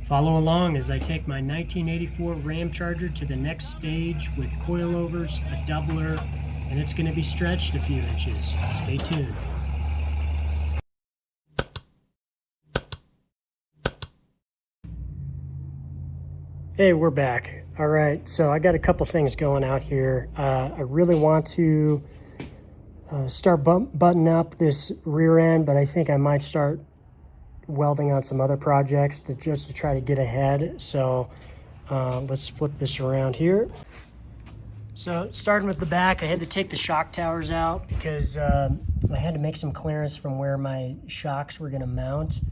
Follow along as I take my 1984 Ramcharger to the next stage with coilovers, a doubler, and it's going to be stretched a few inches. Stay tuned. Hey, we're back. All right, so I got a couple things going out here. I really want to start buttoning up this rear end, but I think I might start welding on some other projects just to try to get ahead. So let's flip this around here. So starting with the back, I had to take the shock towers out because I had to make some clearance from where my shocks were going to mount.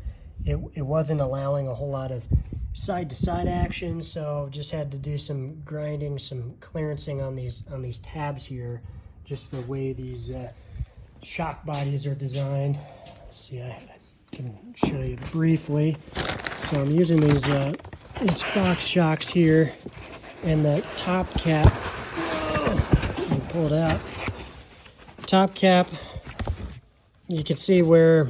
It wasn't allowing a whole lot of side-to-side action, so just had to do some grinding, some clearancing on these tabs here, just the way these shock bodies are designed. Let's see, I can show you briefly. So I'm using these Fox shocks here, and the top cap. Let me pull it out. Top cap. You can see where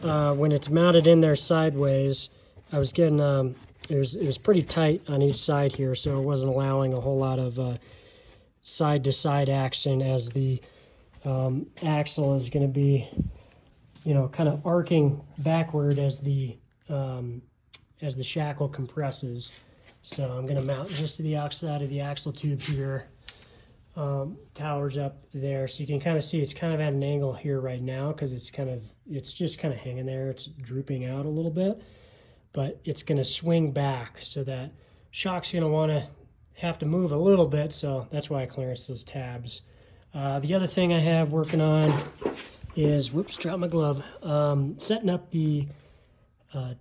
when it's mounted in there sideways, I was getting it was pretty tight on each side here, so it wasn't allowing a whole lot of side-to-side action, as the axle is going to be, kind of arcing backward as the shackle compresses. So I'm going to mount just to the outside of the axle tube here, towers up there, so you can kind of see it's kind of at an angle here right now because it's just kind of hanging there. It's drooping out a little bit, but it's going to swing back, so that shock's going to want to have to move a little bit, so that's why I clearance those tabs. The other thing I have working on is, whoops, dropped my glove, setting up the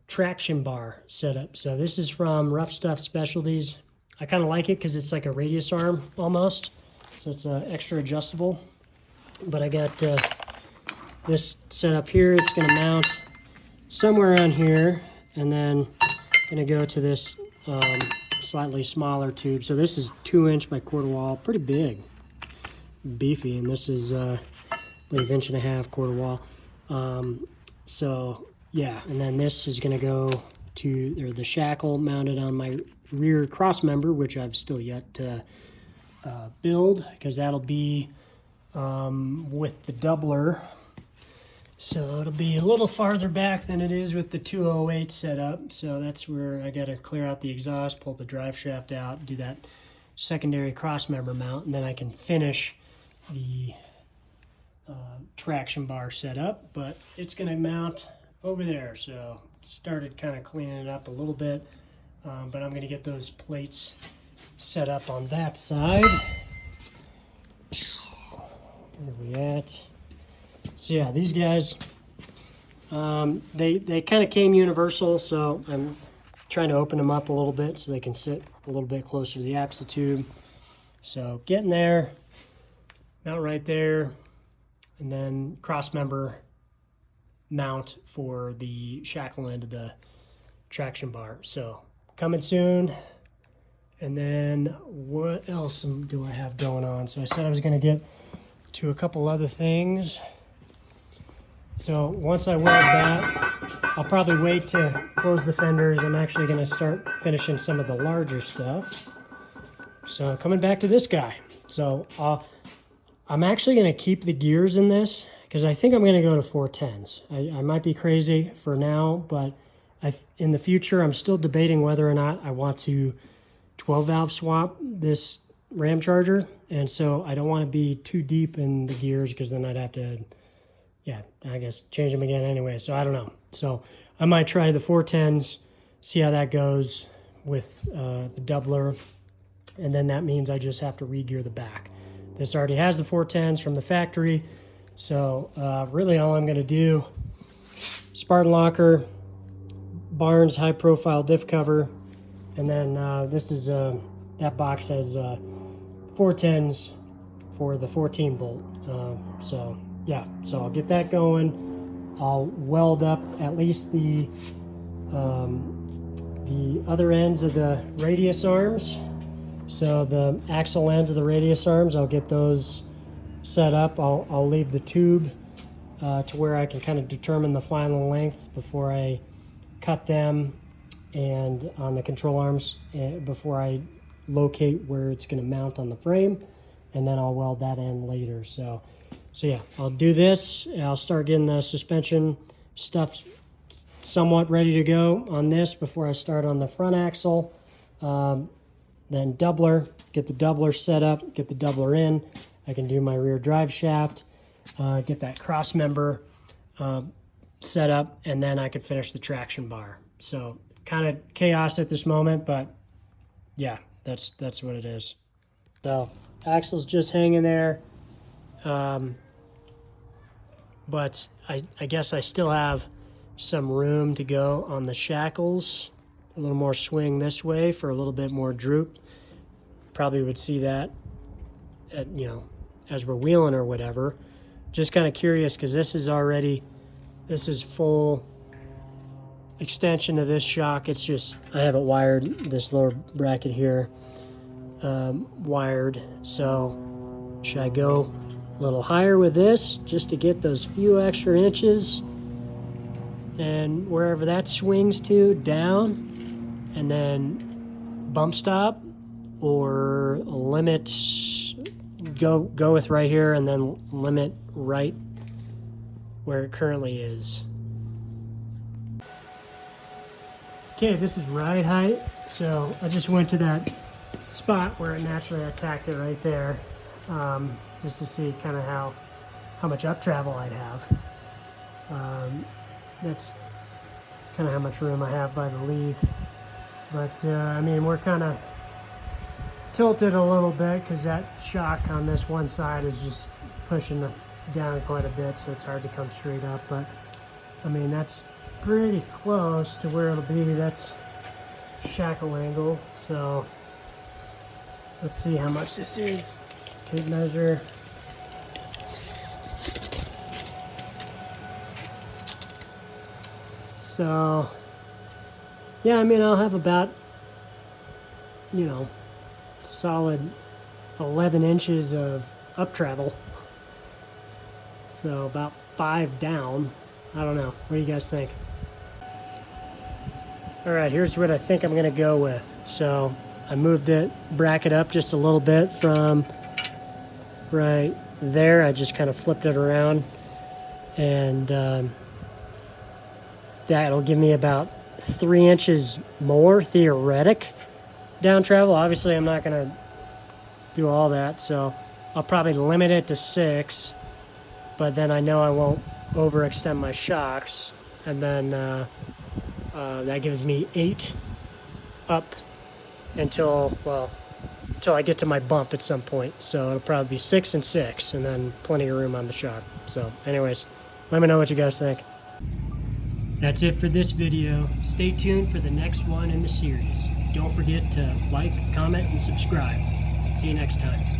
traction bar setup. So this is from Rough Stuff Specialties. I kind of like it because it's like a radius arm almost, so it's extra adjustable. But I got this set up here. It's going to mount somewhere around here, and then going to go to this slightly smaller tube. So this is 2-inch by 1/4 wall, pretty big, beefy, and this is I believe 1.5 inch 1/4 wall. So yeah, and then this is going to go to the shackle mounted on my rear cross member, which I've still yet to build, because that'll be with the doubler. So it'll be a little farther back than it is with the 208 setup. So that's where I got to clear out the exhaust, pull the drive shaft out, do that secondary cross member mount, and then I can finish the traction bar setup. But it's going to mount over there. So started kind of cleaning it up a little bit, but I'm going to get those plates set up on that side. Where are we at? So yeah, these guys, they kind of came universal, so I'm trying to open them up a little bit so they can sit a little bit closer to the axle tube. So getting there, mount right there, and then cross member mount for the shackle end of the traction bar. So coming soon. And then what else do I have going on? So I said I was going to get to a couple other things. So once I weld that, I'll probably wait to close the fenders. I'm actually going to start finishing some of the larger stuff. So coming back to this guy. So I'm actually going to keep the gears in this because I think I'm going to go to 410s. I might be crazy for now, but in the future, I'm still debating whether or not I want to 12-valve swap this Ramcharger. And so I don't want to be too deep in the gears because then I'd have to, I guess, change them again anyway. So I don't know. So I might try the 410s, see how that goes with the doubler. And then that means I just have to re-gear the back. This already has the 410s from the factory. So really all I'm going to do, Spartan Locker, Barnes high-profile diff cover, and then this is, that box has 410s for the 14 bolt. So yeah, so I'll get that going. I'll weld up at least the other ends of the radius arms. So the axle ends of the radius arms, I'll get those set up. I'll leave the tube to where I can kind of determine the final length before I cut them and on the control arms before I locate where it's going to mount on the frame, and then I'll weld that in later. So yeah, I'll do this. I'll start getting the suspension stuff somewhat ready to go on this before I start on the front axle. Then doubler, get the doubler set up, get the doubler in. I can do my rear drive shaft, get that cross member set up, and then I can finish the traction bar. So kind of chaos at this moment, but yeah, that's what it is. So axle's just hanging there, but I guess I still have some room to go on the shackles. A little more swing this way for a little bit more droop. Probably would see that at, as we're wheeling or whatever. Just kind of curious because this is full extension of this shock. It's just, I have it wired, this lower bracket here, wired. So should I go a little higher with this just to get those few extra inches, and wherever that swings to, down, and then bump stop, or limit, go with right here and then limit right where it currently is. Okay, this is ride height. So I just went to that spot where it naturally attacked it right there, just to see kind of how much up travel I'd have. That's kind of how much room I have by the leaf. But I mean, we're kind of tilted a little bit because that shock on this one side is just pushing down quite a bit, so it's hard to come straight up. But I mean, that's pretty close to where it'll be. That's shackle angle. So let's see how much this is. Tape measure. So yeah, I mean, I'll have about, solid 11 inches of up travel. So about 5 down. I don't know. What do you guys think? All right, here's what I think I'm going to go with. So I moved the bracket up just a little bit from right there. I just kind of flipped it around, and that'll give me about 3 inches more theoretic down travel. Obviously, I'm not going to do all that, so I'll probably limit it to 6, but then I know I won't overextend my shocks, and then that gives me 8 up until I get to my bump at some point. So it'll probably be 6 and 6, and then plenty of room on the shock. So anyways, let me know what you guys think. That's it for this video. Stay tuned for the next one in the series. Don't forget to like, comment, and subscribe. See you next time.